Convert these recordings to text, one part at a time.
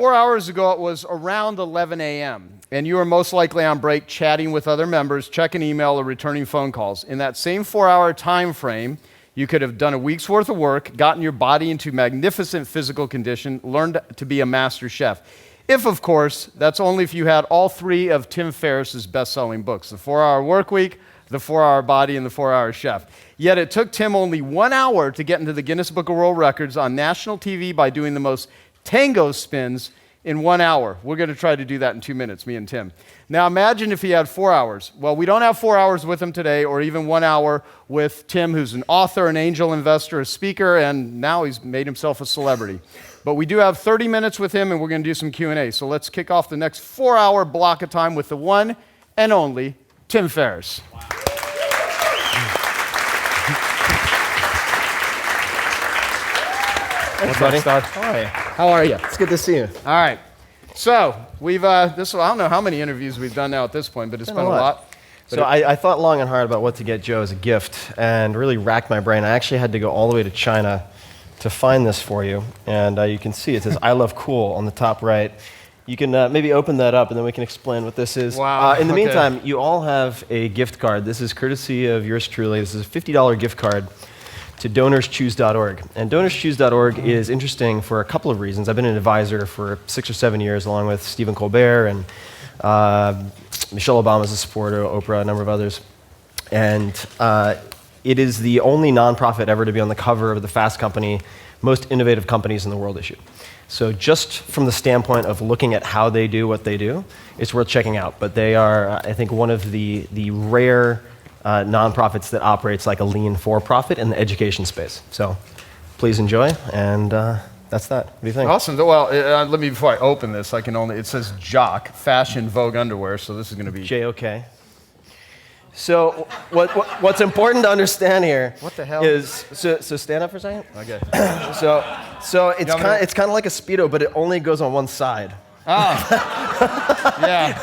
4 hours ago, it was around 11 a.m., and you were most likely on break chatting with other members, checking email, or returning phone calls. In that same 4-hour time frame, you could have done a week's worth of work, gotten your body into magnificent physical condition, learned to be a master chef. If, of course, that's only if you had all three of Tim Ferriss's best-selling books, The 4-Hour Workweek, The 4-Hour Body, and The 4-Hour Chef. Yet it took Tim only 1 hour to get into the Guinness Book of World Records on national TV by doing the most tango spins in 1 hour. We're going to try to do that in 2 minutes, me and Tim. Now imagine if he had 4 hours. Well, we don't have 4 hours with him today, or even 1 hour with Tim, who's an author, an angel investor, a speaker, and now he's made himself a celebrity. But we do have 30 minutes with him, and we're going to do some Q&A. So let's kick off the next 4-hour block of time with the one and only Tim Ferriss. Wow. Thanks, buddy. How are you? It's good to see you. All right. So we've I don't know how many interviews we've done now at this point, but it's been a lot. So I thought long and hard about what to get Joe as a gift, and really racked my brain. I actually had to go all the way to China to find this for you, and you can see it says "I love cool" on the top right. You can maybe open that up, and then we can explain what this is. Wow. In the meantime, you all have a gift card. This is courtesy of yours truly. This is a $50 gift card to donorschoose.org. And donorschoose.org is interesting for a couple of reasons. I've been an advisor for 6 or 7 years, along with Stephen Colbert and Michelle Obama's a supporter, Oprah, a number of others. And it is the only nonprofit ever to be on the cover of the Fast Company Most Innovative Companies in the World issue. So just from the standpoint of looking at how they do what they do, it's worth checking out. But they are, I think, one of the rare nonprofits that operates like a lean for-profit in the education space. So please enjoy, and that's that. What do you think? Awesome. Well, let me, before I open this, it says Jock, Fashion Vogue Underwear, so this is going to be... J-O-K. So what's important to understand here what the hell? is, so stand up for a second. Okay. So it's kind of like a Speedo, but it only goes on one side. Oh. Yeah.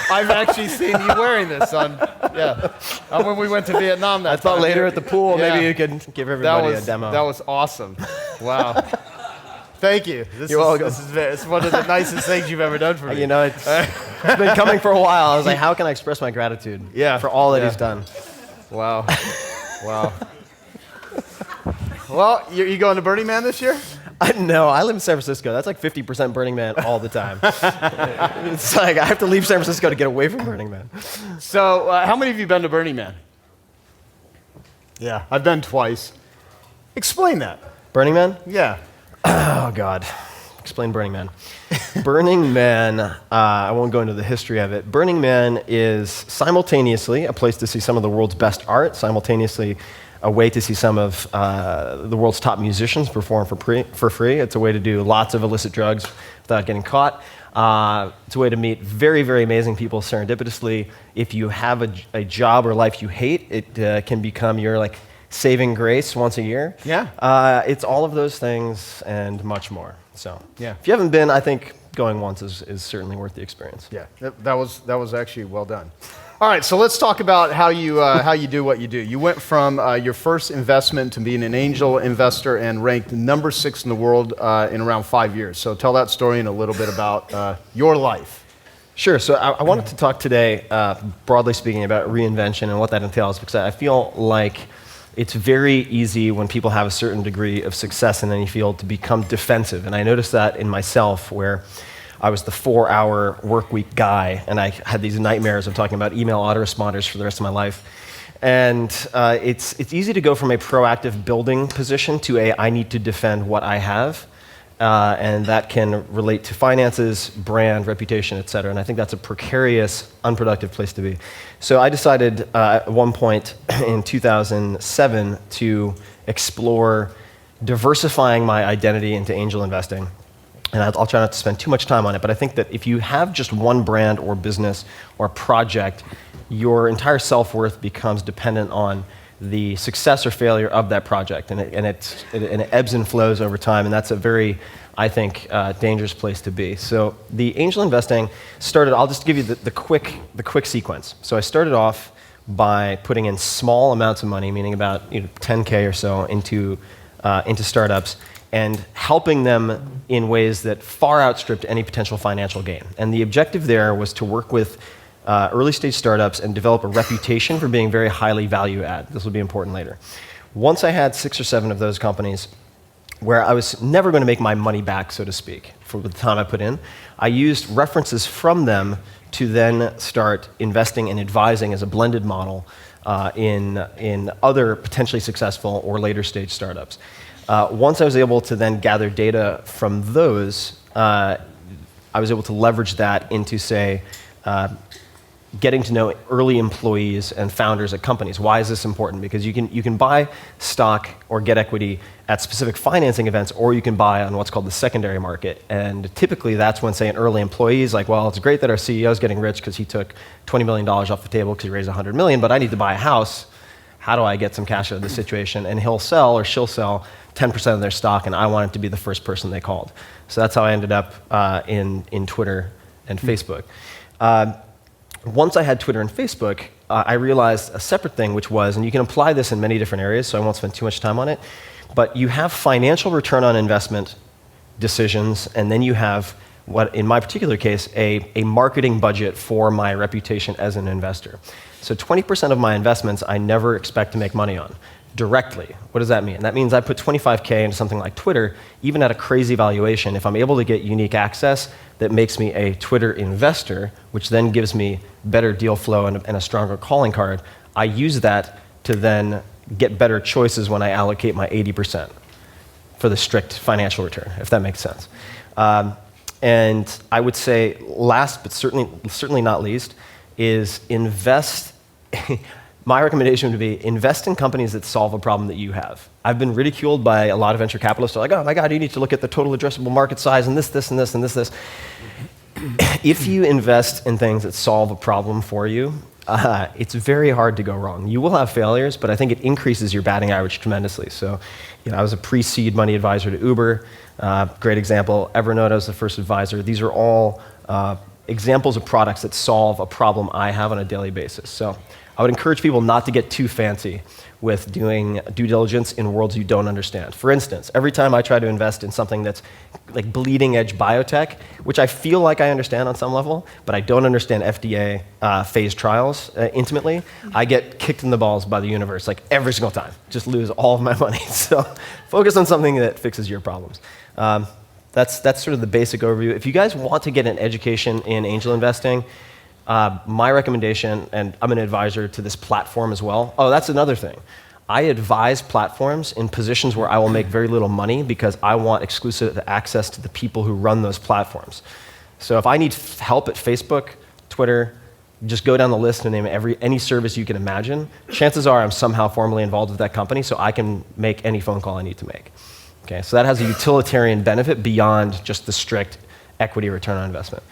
I've actually seen you wearing this when we went to Vietnam I thought later at the pool, maybe you could give everybody a demo. That was awesome. Wow. Thank you. You're welcome. It's one of the nicest things you've ever done for me. You know, it's been coming for a while. I was like, how can I express my gratitude for all that he's done? Wow. Wow. Well, you going to Burning Man this year? No, I live in San Francisco. That's like 50% Burning Man all the time. It's like I have to leave San Francisco to get away from Burning Man. So how many of you been to Burning Man? Yeah, I've been twice. Explain that. Burning Man? Yeah. Oh, God. Explain Burning Man. Burning Man, I won't go into the history of it. Burning Man is simultaneously a place to see some of the world's best art, simultaneously a way to see some of the world's top musicians perform for free. It's a way to do lots of illicit drugs without getting caught. It's a way to meet very, very amazing people serendipitously. If you have a job or life you hate, it can become your saving grace once a year. Yeah. It's all of those things and much more. So yeah. If you haven't been, I think going once is certainly worth the experience. Yeah, that was actually well done. All right, so let's talk about how you do what you do. You went from your first investment to being an angel investor and ranked number 6 in the world in around 5 years. So tell that story and a little bit about your life. Sure. So I wanted to talk today, broadly speaking, about reinvention and what that entails, because I feel like it's very easy when people have a certain degree of success in any field to become defensive. And I noticed that in myself, where I was the 4-hour workweek guy, and I had these nightmares of talking about email autoresponders for the rest of my life. And it's easy to go from a proactive building position to I need to defend what I have. And that can relate to finances, brand, reputation, et cetera. And I think that's a precarious, unproductive place to be. So I decided at one point in 2007 to explore diversifying my identity into angel investing. And I'll try not to spend too much time on it, but I think that if you have just one brand or business or project, your entire self-worth becomes dependent on the success or failure of that project, and it ebbs and flows over time, and that's a very, I think, dangerous place to be. So the angel investing started. I'll just give you the quick sequence. So I started off by putting in small amounts of money, meaning about 10K or so into startups, and helping them in ways that far outstripped any potential financial gain. And the objective there was to work with early stage startups and develop a reputation for being very highly value add. This will be important later. Once I had 6 or 7 of those companies where I was never going to make my money back, so to speak, for the time I put in, I used references from them to then start investing and advising as a blended model in other potentially successful or later stage startups. Once I was able to then gather data from those, I was able to leverage that into, say, getting to know early employees and founders at companies. Why is this important? Because you can buy stock or get equity at specific financing events, or you can buy on what's called the secondary market. And typically that's when, say, an early employee is like, well, it's great that our CEO is getting rich because he took $20 million off the table because he raised $100 million, but I need to buy a house. How do I get some cash out of this situation? And he'll sell or she'll sell 10% of their stock, and I want it to be the first person they called. So that's how I ended up in Twitter and Facebook. Once I had Twitter and Facebook, I realized a separate thing, which was, and you can apply this in many different areas, so I won't spend too much time on it, but you have financial return on investment decisions, and then you have, what in my particular case, a marketing budget for my reputation as an investor. So 20% of my investments I never expect to make money on directly. What does that mean? That means I put 25K into something like Twitter, even at a crazy valuation. If I'm able to get unique access that makes me a Twitter investor, which then gives me better deal flow and a stronger calling card, I use that to then get better choices when I allocate my 80% for the strict financial return, if that makes sense. And I would say last, but certainly not least, is invest. My recommendation would be invest in companies that solve a problem that you have. I've been ridiculed by a lot of venture capitalists. They're like, oh my God, you need to look at the total addressable market size and this, and this, and this. If you invest in things that solve a problem for you, it's very hard to go wrong. You will have failures, but I think it increases your batting average tremendously. So, I was a pre-seed money advisor to Uber. Great example. Evernote, I was the first advisor. These are all examples of products that solve a problem I have on a daily basis. So I would encourage people not to get too fancy with doing due diligence in worlds you don't understand. For instance, every time I try to invest in something that's like bleeding edge biotech, which I feel like I understand on some level, but I don't understand FDA phase trials intimately, I get kicked in the balls by the universe like every single time. Just lose all of my money. So focus on something that fixes your problems. That's sort of the basic overview. If you guys want to get an education in angel investing, my recommendation, and I'm an advisor to this platform as well. Oh, that's another thing. I advise platforms in positions where I will make very little money because I want exclusive access to the people who run those platforms. So if I need help at Facebook, Twitter, just go down the list and name any service you can imagine. Chances are I'm somehow formally involved with that company, so I can make any phone call I need to make. Okay, so that has a utilitarian benefit beyond just the strict equity return on investment.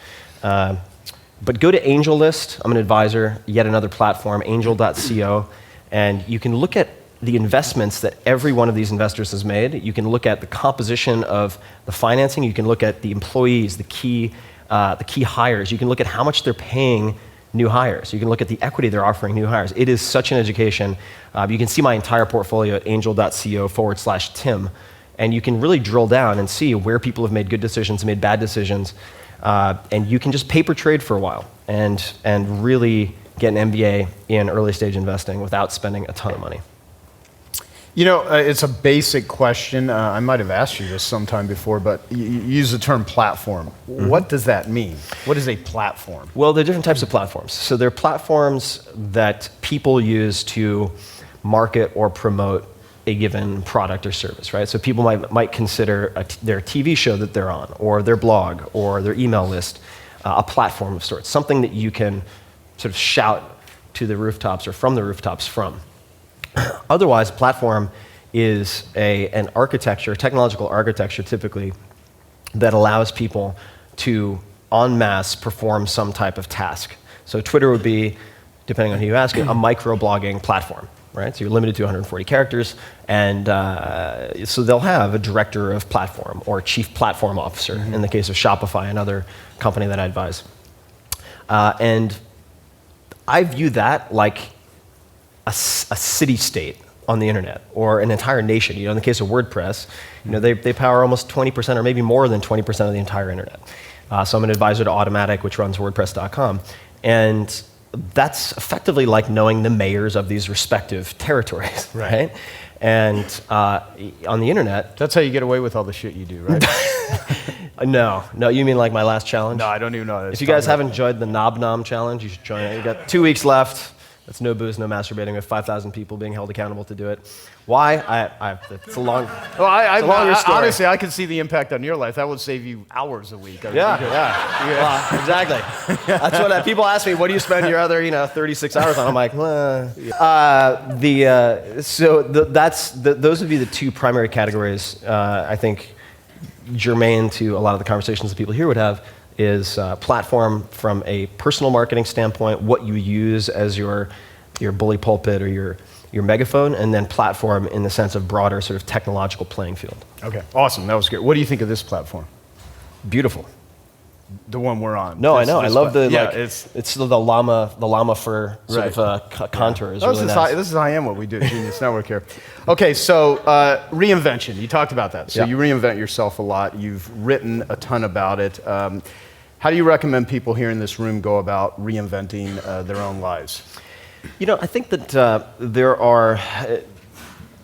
But go to AngelList. I'm an advisor, yet another platform, angel.co, and you can look at the investments that every one of these investors has made. You can look at the composition of the financing. You can look at the employees, the key hires. You can look at how much they're paying new hires. You can look at the equity they're offering new hires. It is such an education. You can see my entire portfolio at angel.co/Tim, and you can really drill down and see where people have made good decisions, made bad decisions, and you can just paper trade for a while and really get an MBA in early stage investing without spending a ton of money. It's a basic question. I might have asked you this sometime before, but you use the term platform. Mm-hmm. What does that mean? What is a platform? Well, there are different types of platforms. So there are platforms that people use to market or promote a given product or service, right? So people might consider their TV show that they're on, or their blog, or their email list, a platform of sorts, something that you can sort of shout to the rooftops or from the rooftops from. Otherwise, a platform is an architecture, technological architecture typically, that allows people to en masse perform some type of task. So Twitter would be, depending on who you ask, a microblogging platform. Right? So you're limited to 140 characters, and so they'll have a director of platform or chief platform officer, mm-hmm. in the case of Shopify, another company that I advise. And I view that like a city-state, on the internet, or an entire nation. In the case of WordPress, they power almost 20% or maybe more than 20% of the entire internet. So I'm an advisor to Automatic, which runs WordPress.com. And that's effectively like knowing the mayors of these respective territories, right? And on the internet... That's how you get away with all the shit you do, right? No, you mean like my last challenge? No, I don't even know. If you guys haven't enjoyed the Knob Nom challenge, you should join it. You got 2 weeks left. That's no booze, no masturbating. We have 5,000 people being held accountable to do it. Why? It's a long, longer story. Honestly, I can see the impact on your life. That would save you hours a week. Yeah, exactly. That's what people ask me. What do you spend your other, 36 hours on? I'm like, those would be the two primary categories. I think germane to a lot of the conversations that people here would have is platform from a personal marketing standpoint, what you use as your bully pulpit or your megaphone, and then platform in the sense of broader sort of technological playing field. Okay, awesome. That was good. What do you think of this platform? Beautiful. The one we're on. No, I know. I love it's the llama fur sort of contour is really nice. This is I am what we do at Genius Network here. Okay, so reinvention. You talked about that. So you reinvent yourself a lot. You've written a ton about it. How do you recommend people here in this room go about reinventing their own lives? I think that there are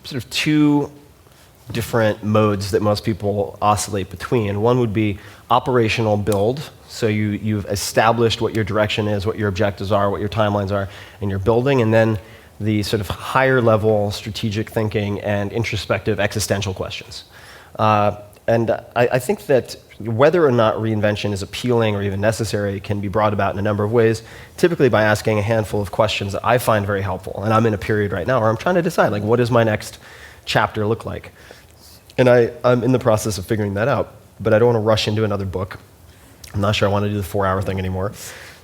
sort of two different modes that most people oscillate between. One would be operational build. So you've established what your direction is, what your objectives are, what your timelines are, and you're building. And then the sort of higher level strategic thinking and introspective existential questions. And I think that whether or not reinvention is appealing or even necessary can be brought about in a number of ways, typically by asking a handful of questions that I find very helpful. And I'm in a period right now where I'm trying to decide, what does my next chapter look like? And I'm in the process of figuring that out, but I don't want to rush into another book. I'm not sure I want to do the 4-hour thing anymore.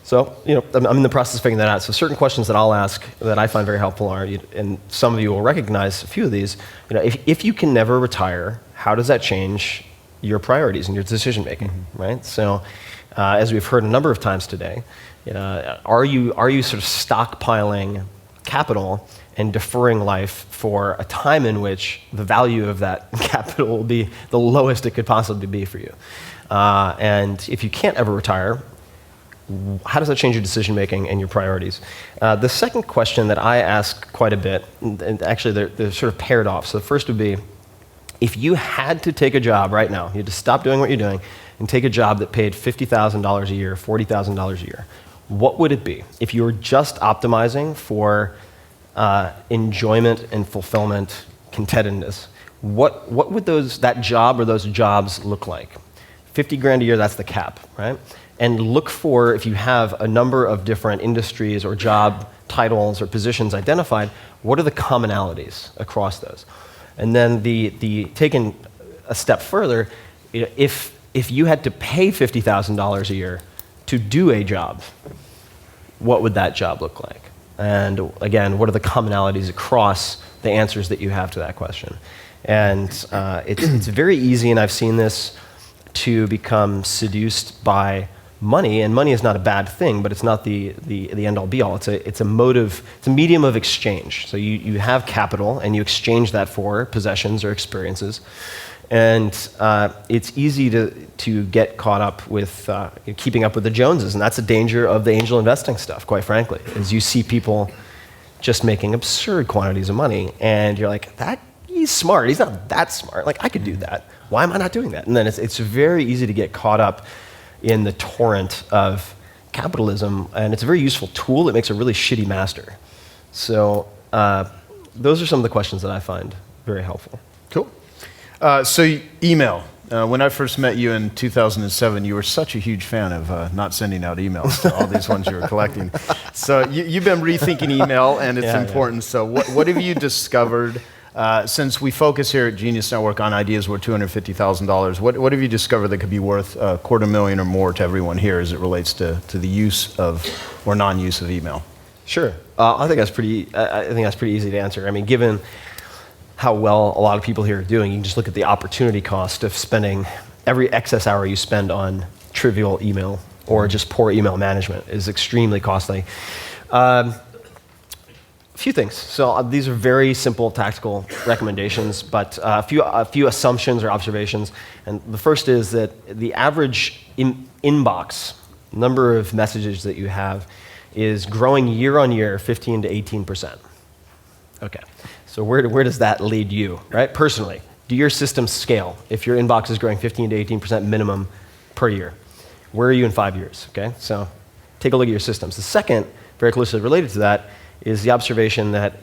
So, I'm in the process of figuring that out. So certain questions that I'll ask that I find very helpful are, and some of you will recognize a few of these, if you can never retire, how does that change your priorities and your decision making, right? So, as we've heard a number of times today, are you sort of stockpiling capital and deferring life for a time in which the value of that capital will be the lowest it could possibly be for you? And if you can't ever retire, how does that change your decision making and your priorities? The second question that I ask quite a bit, and actually they're sort of paired off. So the first would be, if you had to take a job right now, you had to stop doing what you're doing and take a job that paid $50,000 a year, $40,000 a year, what would it be? If you were just optimizing for enjoyment and fulfillment, contentedness, what would that job or those jobs look like? 50 grand a year, that's the cap, right? And look for, if you have a number of different industries or job titles or positions identified, what are the commonalities across those? And then taken a step further, if you had to pay $50,000 a year to do a job, what would that job look like? And again, what are the commonalities across the answers that you have to that question? And it's very easy, and I've seen this, to become seduced by money, and money is not a bad thing, but it's not the end-all be-all. It's a medium of exchange. So you have capital, and you exchange that for possessions or experiences. And it's easy to get caught up with keeping up with the Joneses, and that's a danger of the angel investing stuff, quite frankly, is you see people just making absurd quantities of money, and you're like, he's smart, he's not that smart, I could do that. Why am I not doing that? And then it's very easy to get caught up in the torrent of capitalism, and it's a very useful tool. It makes a really shitty master. So those are some of the questions that I find very helpful. Cool. So email. When I first met you in 2007, you were such a huge fan of not sending out emails to all these ones you were collecting. So you've been rethinking email, and it's important. So what have you discovered? Since we focus here at Genius Network on ideas worth $250,000, what have you discovered that could be worth $250,000 or more to everyone here as it relates to the use of or non-use of email? Sure. I think that's pretty easy to answer. I mean, given how well a lot of people here are doing, you can just look at the opportunity cost of spending every excess hour you spend on trivial email or just poor email management is extremely costly. few things. So these are very simple tactical recommendations, but a few assumptions or observations. And the first is that the average inbox number of messages that you have is growing year on year 15 to 18%. Okay, so where does that lead you, right? Personally, do your systems scale if your inbox is growing 15 to 18% minimum per year? Where are you in 5 years, okay? So take a look at your systems. The second, very closely related to that, is the observation that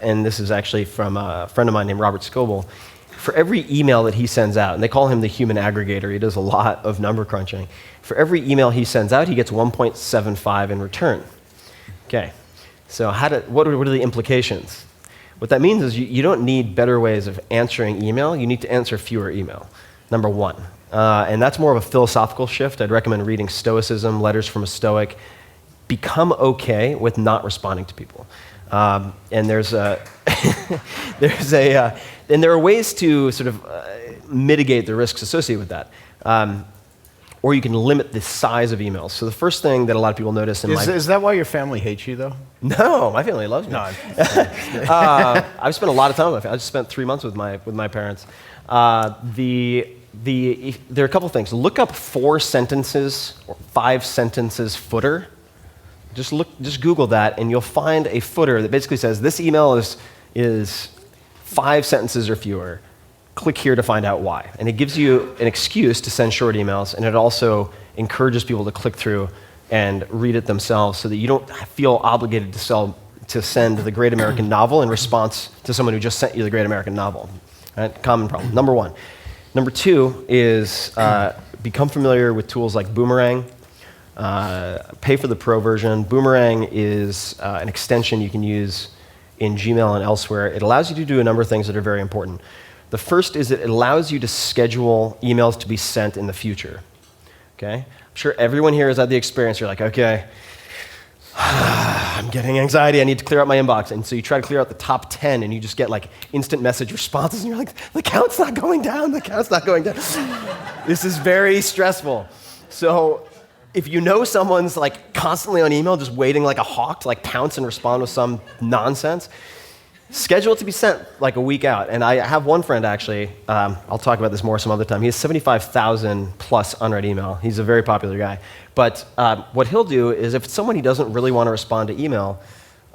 and this is actually from a friend of mine named Robert Scoble, for every email that he sends out, and they call him the human aggregator, he does a lot of number crunching. For every email he sends out, he gets 1.75 in return. Okay, so what are the implications? What that means is you don't need better ways of answering email, you need to answer fewer email, number one. And that's more of a philosophical shift. I'd recommend reading Stoicism, Letters from a Stoic. Become okay with not responding to people. And and there are ways to sort of mitigate the risks associated with that. Or you can limit the size of emails. So the first thing that a lot of people notice Is that why your family hates you, though? No, my family loves me. No. I've spent a lot of time with my family. I just spent 3 months with my parents. There are a couple things. Look up 4 sentences or 5 sentences footer. Just Google that, and you'll find a footer that basically says this email is 5 sentences or fewer. Click here to find out why. And it gives you an excuse to send short emails, and it also encourages people to click through and read it themselves so that you don't feel obligated to send the Great American Novel in response to someone who just sent you the Great American Novel. Right? Common problem. Number 1. Number 2 is become familiar with tools like Boomerang. Pay for the pro version. Boomerang is an extension you can use in Gmail and elsewhere. It allows you to do a number of things that are very important. The first is it allows you to schedule emails to be sent in the future. Okay? I'm sure everyone here has had the experience. You're like, okay, I'm getting anxiety. I need to clear out my inbox. And so you try to clear out the top 10, and you just get like instant message responses, and you're like, the count's not going down. The count's not going down. This is very stressful. So if you know someone's like constantly on email, just waiting like a hawk to like pounce and respond with some nonsense, schedule it to be sent like a week out. And I have one friend actually, I'll talk about this more some other time. He has 75,000 plus unread email. He's a very popular guy. But what he'll do is if it's someone he doesn't really want to respond to email,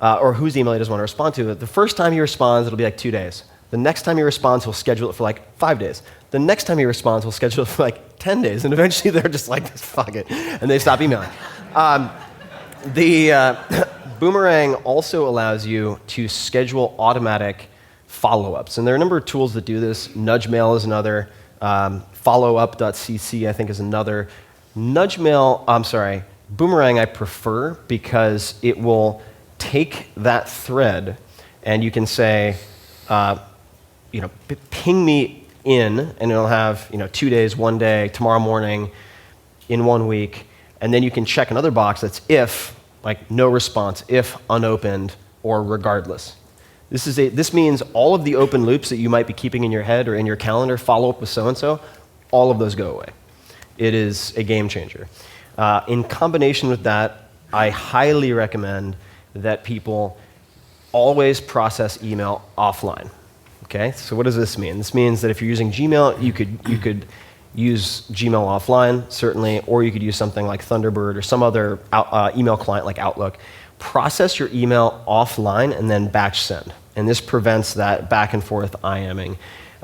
or whose email he doesn't want to respond to, the first time he responds, it'll be like 2 days. The next time he responds, he'll schedule it for like 5 days. The next time he responds, he'll schedule it for like 10 days. And eventually they're just like, fuck it. And they stop emailing. Boomerang also allows you to schedule automatic follow-ups. And there are a number of tools that do this. Nudge Mail is another. Followup.cc, I think, is another. Boomerang I prefer because it will take that thread and you can say, ping me in, and it'll have 2 days, 1 day, tomorrow morning, in 1 week, and then you can check another box that's if, like no response, if unopened, or regardless. This means all of the open loops that you might be keeping in your head or in your calendar, follow up with so-and-so, all of those go away. It is a game changer. In combination with that, I highly recommend that people always process email offline. Okay, so what does this mean? This means that if you're using Gmail, you could use Gmail offline, certainly, or you could use something like Thunderbird or some other email client like Outlook. Process your email offline and then batch send. And this prevents that back and forth IMing,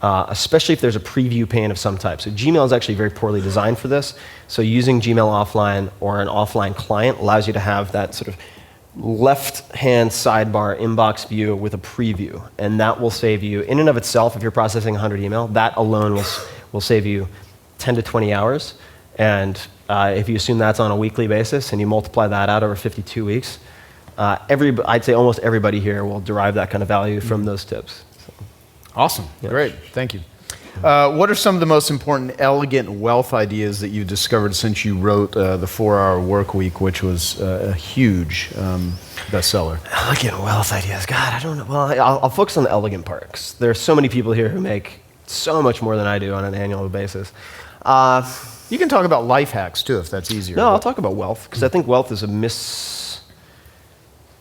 especially if there's a preview pane of some type. So Gmail is actually very poorly designed for this. So using Gmail offline or an offline client allows you to have that sort of left-hand sidebar inbox view with a preview. And that will save you, in and of itself, if you're processing 100 email, that alone will save you 10 to 20 hours. And if you assume that's on a weekly basis and you multiply that out over 52 weeks, I'd say almost everybody here will derive that kind of value from those tips. So. Awesome. Yeah. Great. Thank you. What are some of the most important elegant wealth ideas that you've discovered since you wrote the 4 Hour Work Week, which was a huge bestseller? Elegant wealth ideas. God, I don't know. Well, I'll focus on the elegant part, 'cause there are so many people here who make so much more than I do on an annual basis. You can talk about life hacks, too, if that's easier. No, I'll talk about wealth, because I think wealth is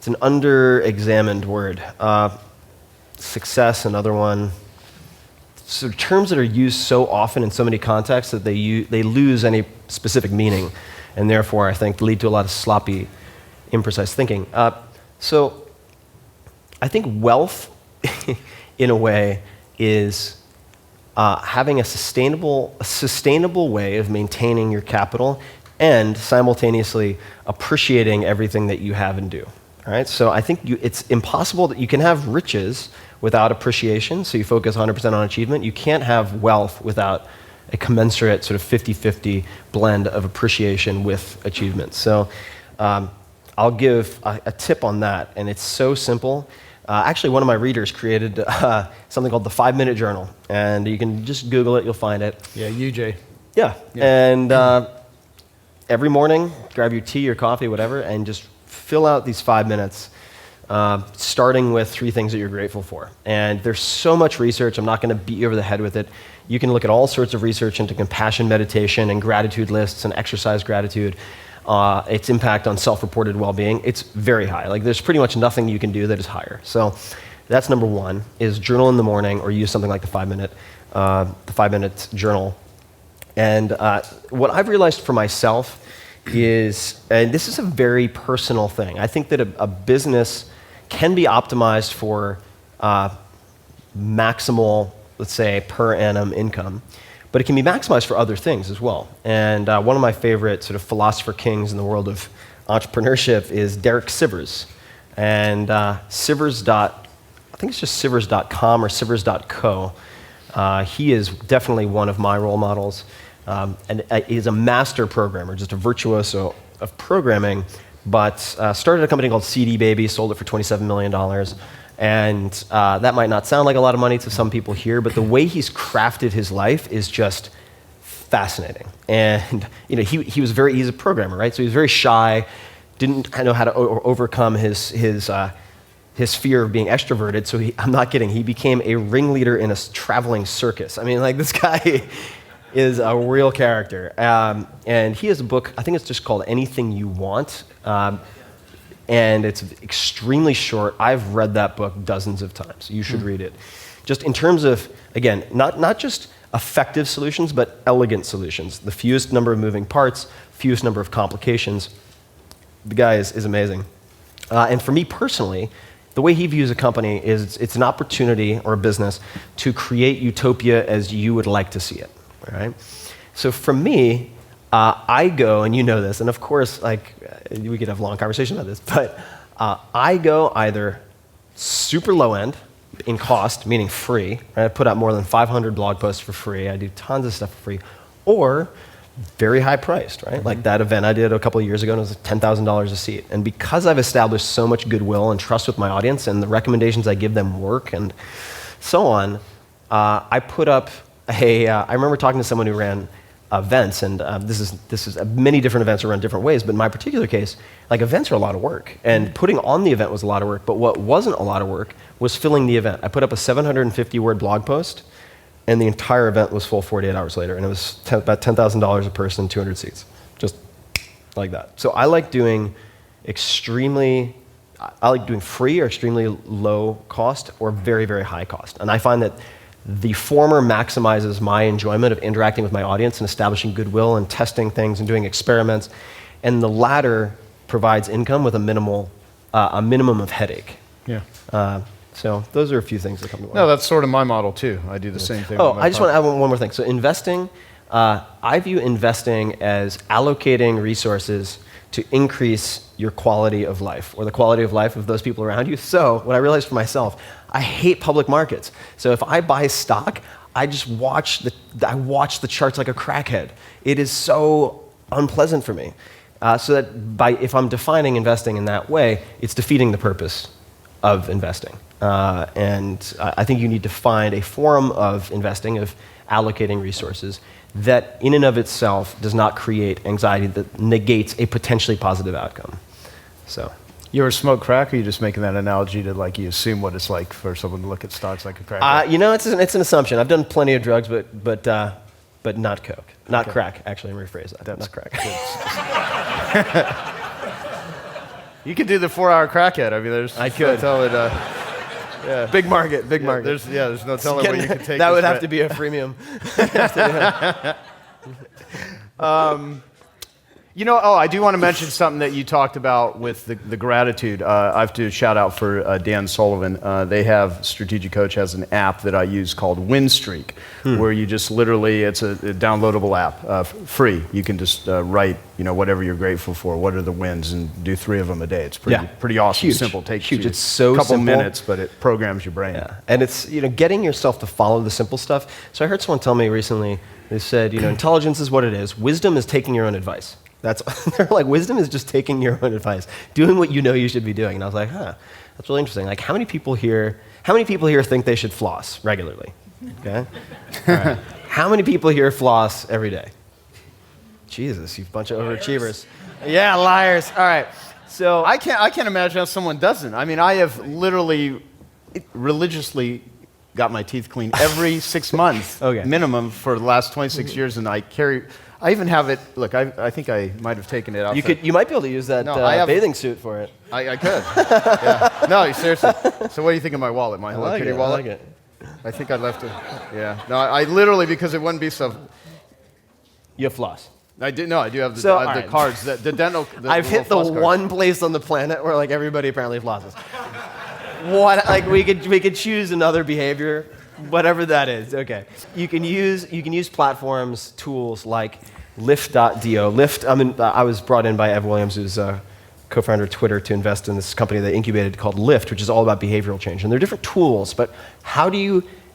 it's an under-examined word. Success, another one. So terms that are used so often in so many contexts that they lose any specific meaning, and therefore I think lead to a lot of sloppy, imprecise thinking. So I think wealth, in a way, is having a sustainable way of maintaining your capital and simultaneously appreciating everything that you have and do. All right? So I think it's impossible that you can have riches without appreciation, so you focus 100% on achievement. You can't have wealth without a commensurate sort of 50-50 blend of appreciation with achievement. So I'll give a tip on that, and it's so simple. Actually, one of my readers created something called the 5-Minute Journal, and you can just Google it, you'll find it. Yeah, UJ. Yeah. And every morning, grab your tea or coffee, whatever, and just fill out these 5 minutes, starting with 3 things that you're grateful for. And there's so much research, I'm not going to beat you over the head with it. You can look at all sorts of research into compassion meditation and gratitude lists and exercise gratitude. Its impact on self-reported well-being, it's very high. Like, there's pretty much nothing you can do that is higher. So that's number 1, is journal in the morning or use something like the 5-minute journal. And what I've realized for myself is, and this is a very personal thing, I think that a business can be optimized for maximal, let's say, per annum income, but it can be maximized for other things as well. And one of my favorite sort of philosopher kings in the world of entrepreneurship is Derek Sivers. And Sivers. I think it's just Sivers.com or Sivers.co. He is definitely one of my role models. And he's a master programmer, just a virtuoso of programming, but started a company called CD Baby, sold it for $27 million. And that might not sound like a lot of money to some people here, but the way he's crafted his life is just fascinating. And he's a programmer, right? So he was very shy, didn't know how to overcome his fear of being extroverted. So I'm not kidding, he became a ringleader in a traveling circus. I mean, like, this guy is a real character. And he has a book, I think it's just called Anything You Want. And it's extremely short. I've read that book dozens of times. You should read it. Just in terms of, again, not just effective solutions, but elegant solutions. The fewest number of moving parts, fewest number of complications. The guy is amazing. And for me personally, the way he views a company is it's an opportunity or a business to create utopia as you would like to see it. Right? So for me, I go, and you know this, and of course, like, we could have a long conversation about this, but I go either super low end in cost, meaning free, right? I put out more than 500 blog posts for free, I do tons of stuff for free, or very high priced, right? Mm-hmm. Like that event I did a couple of years ago, and it was $10,000 a seat. And because I've established so much goodwill and trust with my audience, and the recommendations I give them work, and so on, I put up I remember talking to someone who ran events, and this is many different events are run different ways, but in my particular case, like, events are a lot of work, and putting on the event was a lot of work, but what wasn't a lot of work was filling the event. I put up a 750-word blog post, and the entire event was full 48 hours later, and it was about $10,000 a person, 200 seats, just like that. So I like doing free or extremely low cost or very, very high cost, and I find that the former maximizes my enjoyment of interacting with my audience and establishing goodwill and testing things and doing experiments, and the latter provides income with a minimum of headache. Yeah. So those are a few things that come to mind. No, that's sort of my model too. I do the same thing. Oh, I just want to add one more thing. So investing, I view investing as allocating resources to increase your quality of life, or the quality of life of those people around you. So what I realized for myself, I hate public markets. So if I buy stock, I just watch the charts like a crackhead. It is so unpleasant for me. So that if I'm defining investing in that way, it's defeating the purpose of investing. And I think you need to find a form of investing, of allocating resources, that in and of itself does not create anxiety that negates a potentially positive outcome. So. You ever smoke crack, or are you just making that analogy to, like, you assume what it's like for someone to look at stocks like a crack? It's an assumption. I've done plenty of drugs, but not coke. Not crack, actually, let me rephrase that. That's not crack. You could do the 4-hour crackhead. I mean, there's I could. no telling, Yeah. Big market. There's no telling where you can take that this would have bet. to be a freemium. I do want to mention something that you talked about with the gratitude. I have to shout out for Dan Sullivan. They have, Strategic Coach has an app that I use called Win Streak, where you just literally, it's a downloadable app, free. You can just write, whatever you're grateful for, what are the wins, and do 3 of them a day. It's pretty awesome, Huge. simple. Takes Huge. you It's so a couple simple. minutes, but it programs your brain. Yeah. And it's, getting yourself to follow the simple stuff. So I heard someone tell me recently, they said, intelligence is what it is. Wisdom is taking your own advice. They're like, wisdom is just taking your own advice, doing what you know you should be doing. And I was like, that's really interesting. Like, how many people here think they should floss regularly? Okay? All right. How many people here floss every day? Jesus, you bunch of overachievers. Yeah, liars. All right. So I can't imagine how someone doesn't. I mean, I have literally religiously got my teeth cleaned every 6 months minimum for the last 26 years, and I even have it. Look, I think I might have taken it out. You might be able to use that bathing suit for it. I could. Yeah. No, seriously. So what do you think of my wallet? My Hello Kitty wallet? I like it. I think I left it. Yeah. No, I literally, because it wouldn't be so. You have floss. I do have the cards, the dental. I've hit the one place on the planet where everybody apparently flosses. What? we could choose another behavior, whatever that is. Okay. You can use platforms, tools like Lyft.do. Lyft. I was brought in by Ev Williams, who's co-founder of Twitter, to invest in this company they incubated called Lyft, which is all about behavioral change. And there are different tools, but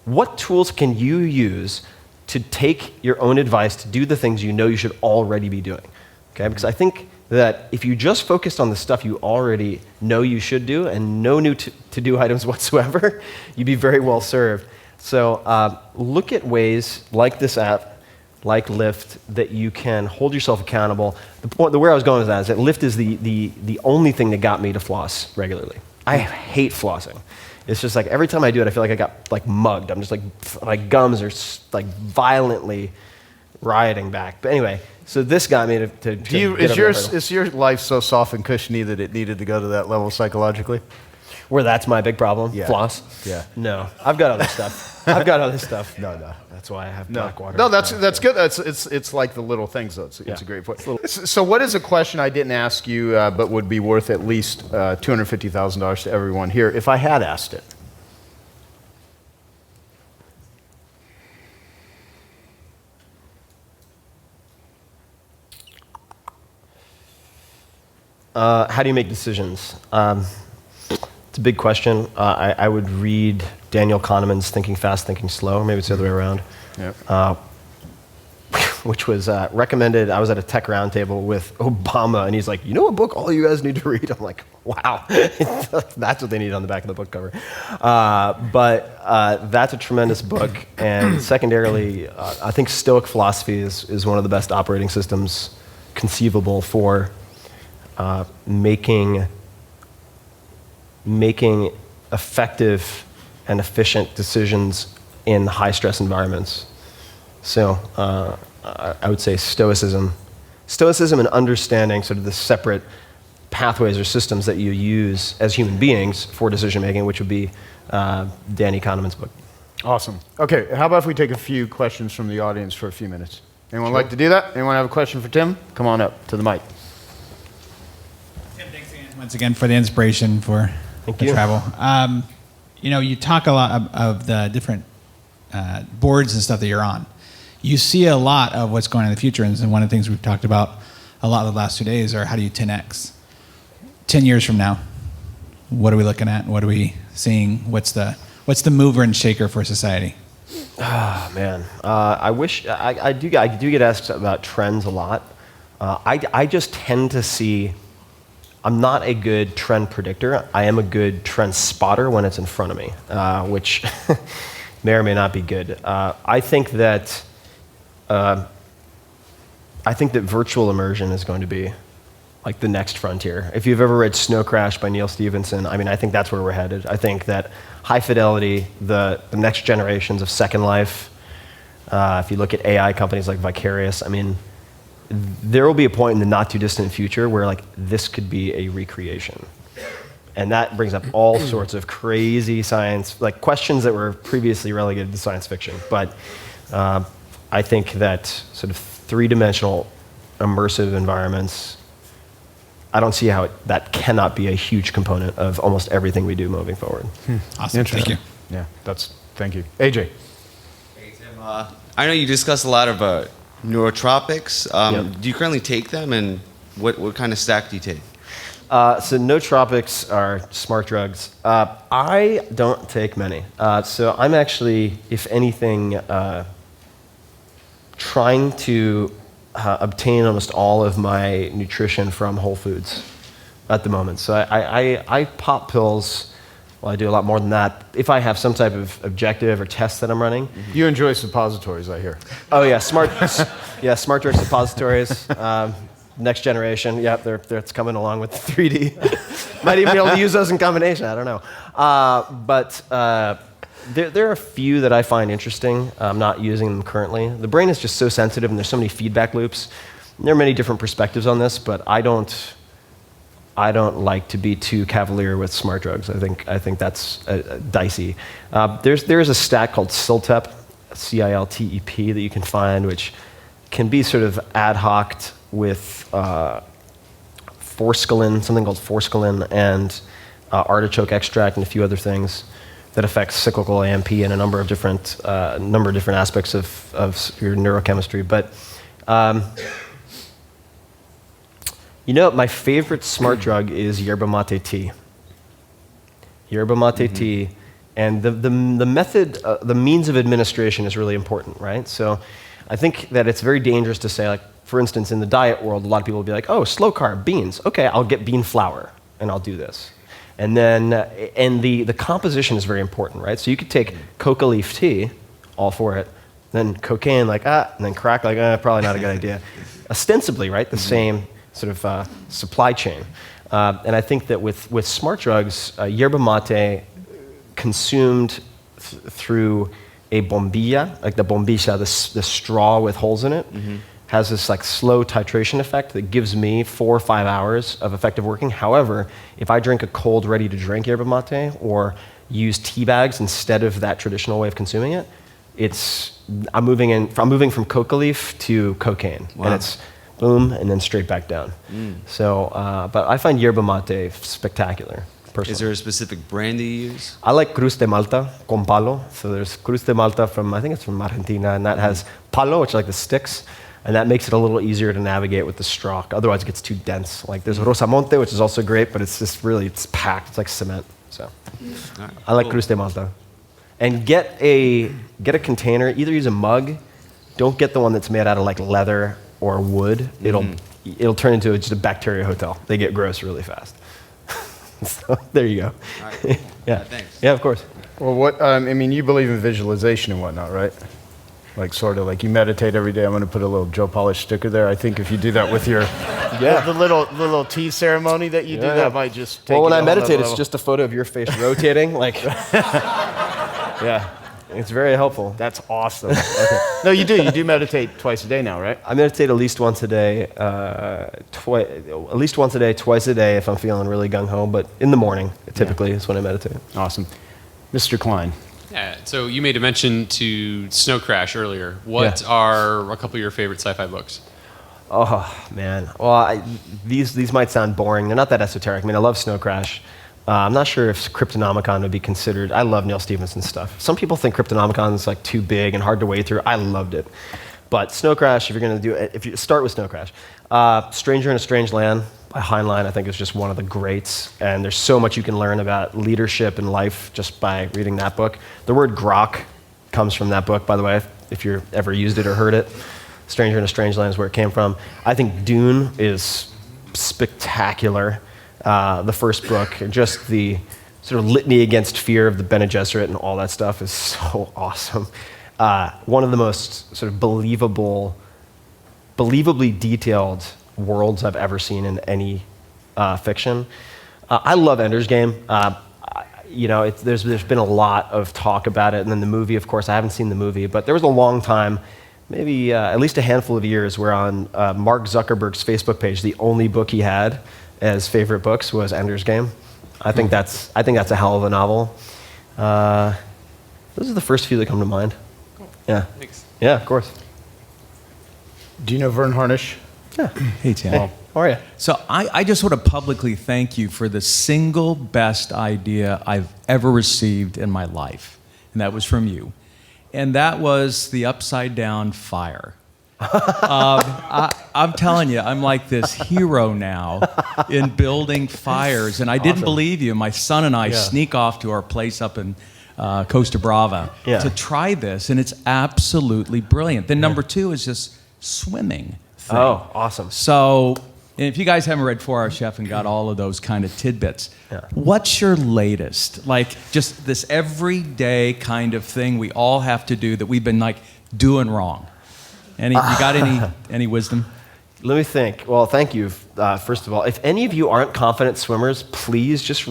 what tools can you use to take your own advice to do the things you know you should already be doing? Okay, because I think that if you just focused on the stuff you already know you should do and no new to-do items whatsoever, you'd be very well served. So look at ways like this app, like Lyft, that you can hold yourself accountable. Where I was going with that is that Lyft is the only thing that got me to floss regularly. I hate flossing. It's just every time I do it, I feel like I got mugged. I'm just my gums are violently rioting back. But anyway, so this got me to is your life so soft and cushiony that it needed to go to that level psychologically? Where that's my big problem? Yeah. Floss? Yeah. No, I've got other stuff. No. That's why I have black water. No, that's good. It's like the little things, though. It's a great point. So what is a question I didn't ask you, but would be worth at least $250,000 to everyone here if I had asked it? How do you make decisions? It's a big question. I would read Daniel Kahneman's Thinking Fast, Thinking Slow, or maybe it's the other way around, which was recommended. I was at a tech roundtable with Obama, and he's like, you know what book all you guys need to read? I'm like, wow. That's what they need on the back of the book cover. But that's a tremendous book. And secondarily, I think Stoic philosophy is one of the best operating systems conceivable for making effective and efficient decisions in high-stress environments. So I would say Stoicism and understanding sort of the separate pathways or systems that you use as human beings for decision-making, which would be Danny Kahneman's book. Awesome. Okay, how about if we take a few questions from the audience for a few minutes? Anyone like to do that? Anyone have a question for Tim? Come on up to the mic. Tim, thanks again, once again for the inspiration for the travel. You talk a lot of the different boards and stuff that you're on. You see a lot of what's going on in the future, and one of the things we've talked about a lot the last 2 days are how do you 10x? 10 years from now, what are we looking at? What are we seeing? What's the mover and shaker for society? Oh, man. I wish I do get asked about trends a lot. I just tend to see. I'm not a good trend predictor. I am a good trend spotter when it's in front of me, which may or may not be good. I think that virtual immersion is going to be like the next frontier. If you've ever read Snow Crash by Neil Stephenson, I think that's where we're headed. I think that high fidelity, the next generations of Second Life, if you look at AI companies like Vicarious, there will be a point in the not too distant future where like this could be a recreation. And that brings up all sorts of crazy science, like questions that were previously relegated to science fiction. But I think that sort of three-dimensional immersive environments, I don't see how that cannot be a huge component of almost everything we do moving forward. Awesome. Thank you. Yeah, thank you. AJ. Hey, Tim. I know you discuss a lot of neurotropics. Yep. Do you currently take them, and what kind of stack do you take? So nootropics are smart drugs. I don't take many. So I'm actually, if anything, trying to obtain almost all of my nutrition from Whole Foods at the moment. So I pop pills. Well, I do a lot more than that. If I have some type of objective or test that I'm running. You enjoy suppositories, I hear. Oh yeah, smart drug suppositories. Next generation, yeah, it's coming along with the 3D. Might even be able to use those in combination, I don't know. But there are a few that I find interesting. I'm not using them currently. The brain is just so sensitive and there's so many feedback loops. There are many different perspectives on this, but I don't like to be too cavalier with smart drugs. I think that's dicey. There's a stack called Ciltep, C-I-L-T-E-P, that you can find, which can be sort of ad hoc with forskolin, something called forskolin, and artichoke extract and a few other things that affects cyclical AMP and a number of different aspects of your neurochemistry. But my favorite smart drug is yerba mate tea. Yerba mate tea, and the method, the means of administration is really important, right? So I think that it's very dangerous to say, like, for instance, in the diet world, a lot of people will be like, oh, slow carb, beans. Okay, I'll get bean flour, and I'll do this. And then, the composition is very important, right? So you could take coca leaf tea, all for it, then cocaine, and then crack, probably not a good idea. Ostensibly, right, the same sort of supply chain. And I think that with smart drugs, yerba mate consumed through a bombilla, like the bombilla, the straw with holes in it, has this like slow titration effect that gives me 4 or 5 hours of effective working. However, if I drink a cold, ready-to-drink yerba mate or use tea bags instead of that traditional way of consuming it, I'm moving from coca leaf to cocaine, and it's boom and then straight back down. So, but I find yerba mate spectacular. Personally. Is there a specific brand that you use? I like Cruz de Malta con palo. So there's Cruz de Malta I think it's from Argentina, and that has palo, which is like the sticks, and that makes it a little easier to navigate with the straw. Otherwise, it gets too dense. Like there's Rosamonte, which is also great, but it's just it's packed. It's like cement. So Right. I like Cruz de Malta. And get a container. Either use a mug. Don't get the one that's made out of like leather or wood. It'll turn into just a bacteria hotel. They get gross really fast. So there you go. All right. Yeah. Thanks. Yeah, of course. Well, you believe in visualization and whatnot, right? Like sort of like you meditate every day. I'm going to put a little Joe Polish sticker there. I think if you do that with your the little tea ceremony that you do, that might just take. Well, when it I to a whole meditate, nother it's level. just a photo of your face rotating. Like, yeah, it's very helpful. That's awesome. Okay. No, you do meditate twice a day now, right? I meditate at least once a day, twice a day if I'm feeling really gung ho. But in the morning, typically, is when I meditate. Awesome. Mr. Klein. Yeah, so you made a mention to Snow Crash earlier. What are a couple of your favorite sci-fi books? Oh, man. Well, these might sound boring. They're not that esoteric. I mean, I love Snow Crash. I'm not sure if Cryptonomicon would be considered. I love Neil Stephenson's stuff. Some people think Cryptonomicon is like too big and hard to wade through. I loved it. But Snow Crash, if you're going to do it, if you start with Snow Crash. Stranger in a Strange Land by Heinlein, I think is just one of the greats. And there's so much you can learn about leadership and life just by reading that book. The word grok comes from that book, by the way, if you've ever used it or heard it. Stranger in a Strange Land is where it came from. I think Dune is spectacular. The first book, just the sort of litany against fear of the Bene Gesserit and all that stuff is so awesome. One of the most sort of believably detailed worlds I've ever seen in any fiction. I love Ender's Game. There's been a lot of talk about it, and then the movie, of course, I haven't seen the movie, but there was a long time maybe at least a handful of years where on Mark Zuckerberg's Facebook page, the only book he had as favorite books was Ender's Game. I think that's a hell of a novel. Those are the first few that come to mind. Cool. Yeah. Thanks. Yeah, of course. Do you know Vern Harnish? Yeah. Hey, Tim. Hey, how are you? So I just want to publicly thank you for the single best idea I've ever received in my life, and that was from you. And that was the upside down fire. I'm telling you, I'm like this hero now in building fires, and I didn't believe you. My son and I sneak off to our place up in Costa Brava to try this, and it's absolutely brilliant. Then number two is just swimming thing. Oh, awesome. So, and if you guys haven't read 4 Hour Chef and got all of those kind of tidbits, what's your latest? Like just this everyday kind of thing we all have to do that we've been like doing wrong. You got any wisdom? Let me think. Well, thank you, first of all. If any of you aren't confident swimmers, please just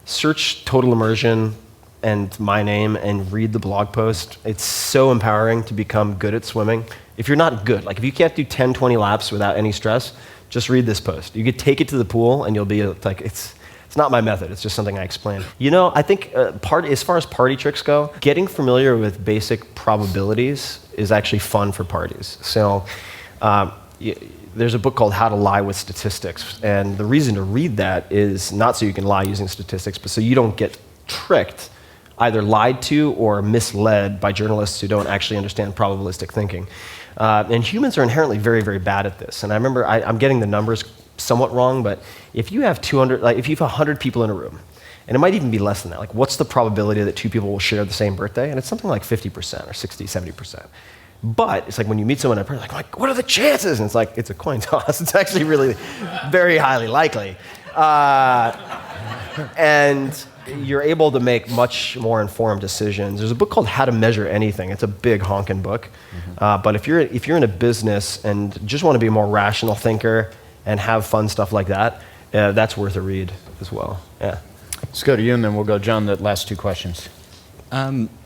search Total Immersion and my name and read the blog post. It's so empowering to become good at swimming. If you're not good, like if you can't do 10, 20 laps without any stress, just read this post. You could take it to the pool and you'll be like, it's not my method, it's just something I explain. You know, I think as far as party tricks go, getting familiar with basic probabilities is actually fun for parties. So there's a book called How to Lie with Statistics, and the reason to read that is not so you can lie using statistics, but so you don't get tricked, either lied to or misled by journalists who don't actually understand probabilistic thinking. And humans are inherently very, very bad at this. And I remember, I'm getting the numbers somewhat wrong, but if you have 100 people in a room, and it might even be less than that, like what's the probability that two people will share the same birthday? And it's something like 50% or 60, 70%. But it's like when you meet someone in person, like, what are the chances? And it's like, it's a coin toss. It's actually really very highly likely. And you're able to make much more informed decisions. There's a book called How to Measure Anything. It's a big honking book. But if you're in a business and just want to be a more rational thinker and have fun stuff like that, that's worth a read as well. Yeah. Let's go to you, and then we'll go, John, the last two questions.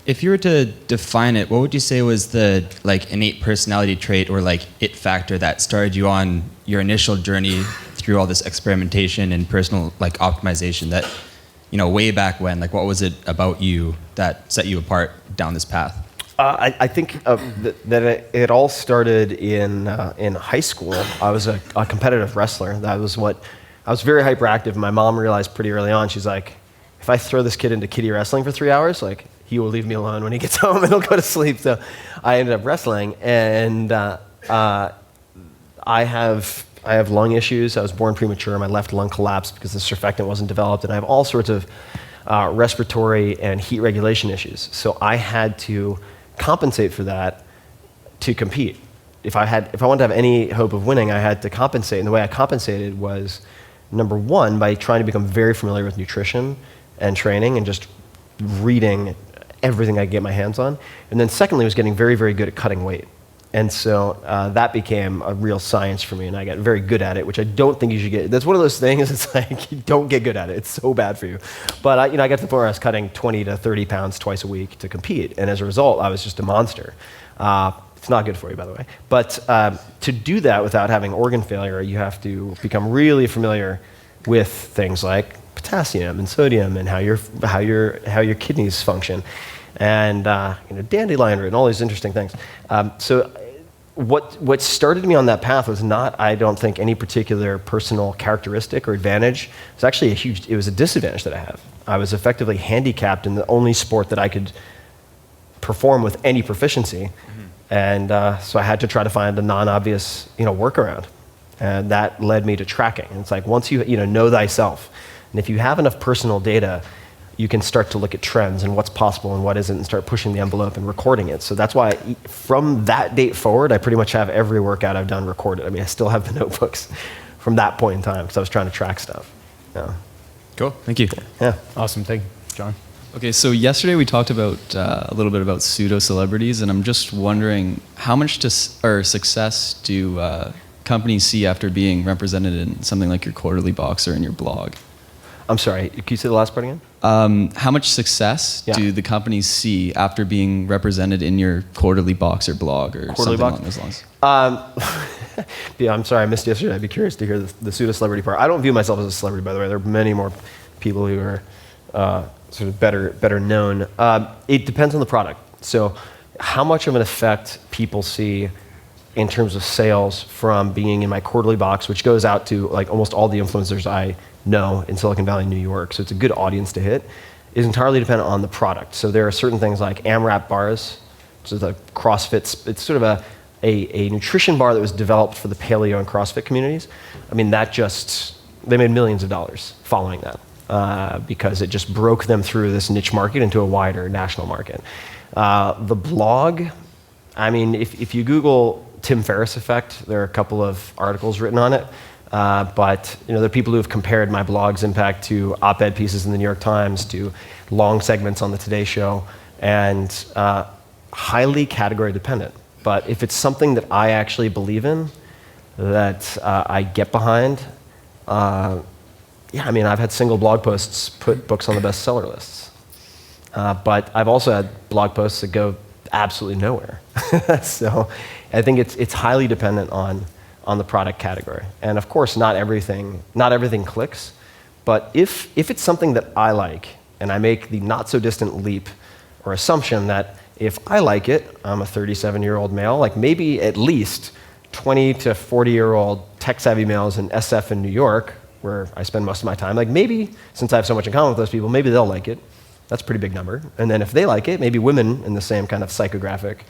If you were to define it, what would you say was the innate personality trait or it factor that started you on your initial journey through all this experimentation and personal optimization that, way back when, what was it about you that set you apart down this path? I think that it all started in high school. I was a competitive wrestler. I was very hyperactive. My mom realized pretty early on, she's like, if I throw this kid into kiddie wrestling for 3 hours, he will leave me alone when he gets home and he'll go to sleep. So I ended up wrestling, and I have lung issues. I was born premature. My left lung collapsed because the surfactant wasn't developed, and I have all sorts of respiratory and heat regulation issues. So I had to compensate for that to compete. If I wanted to have any hope of winning, I had to compensate, and the way I compensated was, number one, by trying to become very familiar with nutrition and training and just reading everything I could get my hands on. And then secondly, was getting very, very good at cutting weight. And so that became a real science for me, and I got very good at it, which I don't think you should get. That's one of those things, it's like, you don't get good at it. It's so bad for you. But I got to the point where I was cutting 20 to 30 pounds twice a week to compete, and as a result, I was just a monster. It's not good for you, by the way. But to do that without having organ failure, you have to become really familiar with things like potassium and sodium and how your kidneys function, and dandelion root and all these interesting things. So what started me on that path was not, I don't think, any particular personal characteristic or advantage. It was actually it was a disadvantage that I have. I was effectively handicapped in the only sport that I could perform with any proficiency. And so I had to try to find a non-obvious workaround. And that led me to tracking. And it's like, once you know thyself, and if you have enough personal data, you can start to look at trends and what's possible and what isn't, and start pushing the envelope and recording it. So that's why from that date forward, I pretty much have every workout I've done recorded. I mean, I still have the notebooks from that point in time because I was trying to track stuff. Yeah. Cool. Thank you. Yeah. Awesome. Thank you, John. Okay, so yesterday we talked about a little bit about pseudo-celebrities, and I'm just wondering how much success do companies see after being represented in something like your quarterly box or in your blog? I'm sorry, can you say the last part again? How much success do the companies see after being represented in your quarterly box or blog or Quarterly something box? along those lines? Yeah, I'm sorry, I missed yesterday. I'd be curious to hear the pseudo-celebrity part. I don't view myself as a celebrity, by the way. There are many more people who are sort of better known. It depends on the product. So how much of an effect people see in terms of sales from being in my quarterly box, which goes out to like almost all the influencers I know in Silicon Valley, New York, so it's a good audience to hit, is entirely dependent on the product. So there are certain things like AMRAP bars, which is a CrossFit, it's sort of a nutrition bar that was developed for the paleo and CrossFit communities. I mean, they made millions of dollars following that because it just broke them through this niche market into a wider national market. The blog, I mean, if you Google Tim Ferriss effect, there are a couple of articles written on it. But there are people who have compared my blog's impact to op-ed pieces in the New York Times, to long segments on the Today Show, and highly category dependent. But if it's something that I actually believe in, that I get behind, I mean, I've had single blog posts put books on the bestseller lists. But I've also had blog posts that go absolutely nowhere. So I think it's highly dependent on the product category. And of course, not everything clicks, but if it's something that I like, and I make the not so distant leap or assumption that if I like it, I'm a 37-year-old male, like maybe at least 20 to 40-year-old tech-savvy males in SF in New York, where I spend most of my time, like maybe, since I have so much in common with those people, maybe they'll like it. That's a pretty big number. And then if they like it, maybe women in the same kind of psychographic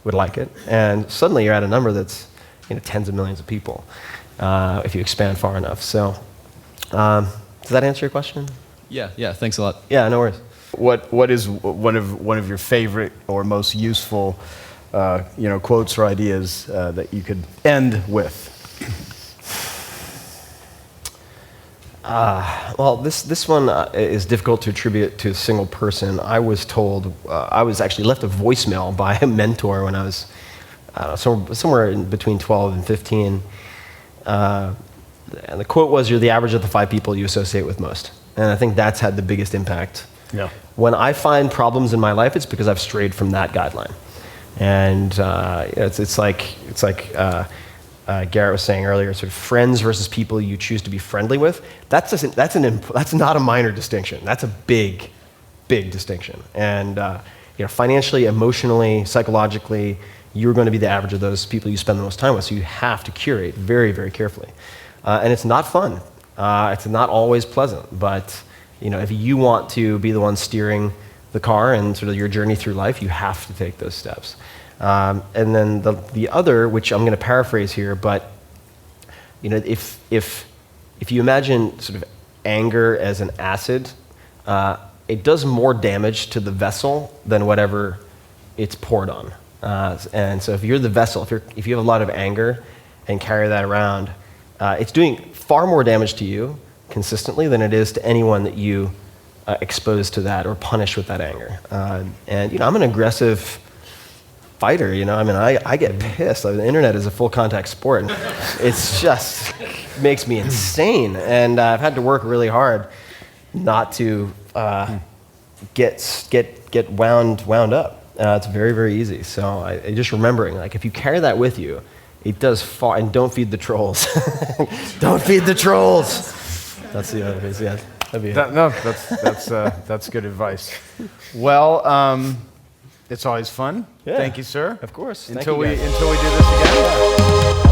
would like it. And suddenly you're at a number that's tens of millions of people if you expand far enough. So does that answer your question? Yeah, thanks a lot. Yeah, no worries. What is one of your favorite or most useful quotes or ideas that you could end with? Well, this one is difficult to attribute to a single person. I was told, I was actually left a voicemail by a mentor when I was somewhere in between 12 and 15. And the quote was, "You're the average of the 5 people you associate with most." And I think that's had the biggest impact. Yeah. When I find problems in my life, it's because I've strayed from that guideline. And it's like Garrett was saying earlier, sort of friends versus people you choose to be friendly with. That's not a minor distinction. That's a big distinction. And financially, emotionally, psychologically, you're going to be the average of those people you spend the most time with. So you have to curate very, very carefully. And it's not fun. It's not always pleasant. But if you want to be the one steering the car and sort of your journey through life, you have to take those steps. And then the other, which I'm going to paraphrase here, but if you imagine sort of anger as an acid, it does more damage to the vessel than whatever it's poured on. And so if you're the vessel, if you have a lot of anger and carry that around, it's doing far more damage to you consistently than it is to anyone that you expose to that or punish with that anger. And I'm an aggressive fighter, I mean, I get pissed. The internet is a full contact sport. And it's just makes me insane. And I've had to work really hard not to get wound up. It's very, very easy. So just remembering, like, if you carry that with you, it does far. And don't feed the trolls. Don't feed the trolls. That's the other piece. Yeah. That's good advice. Well, it's always fun. Yeah. Thank you, sir. Of course. Until we do this again.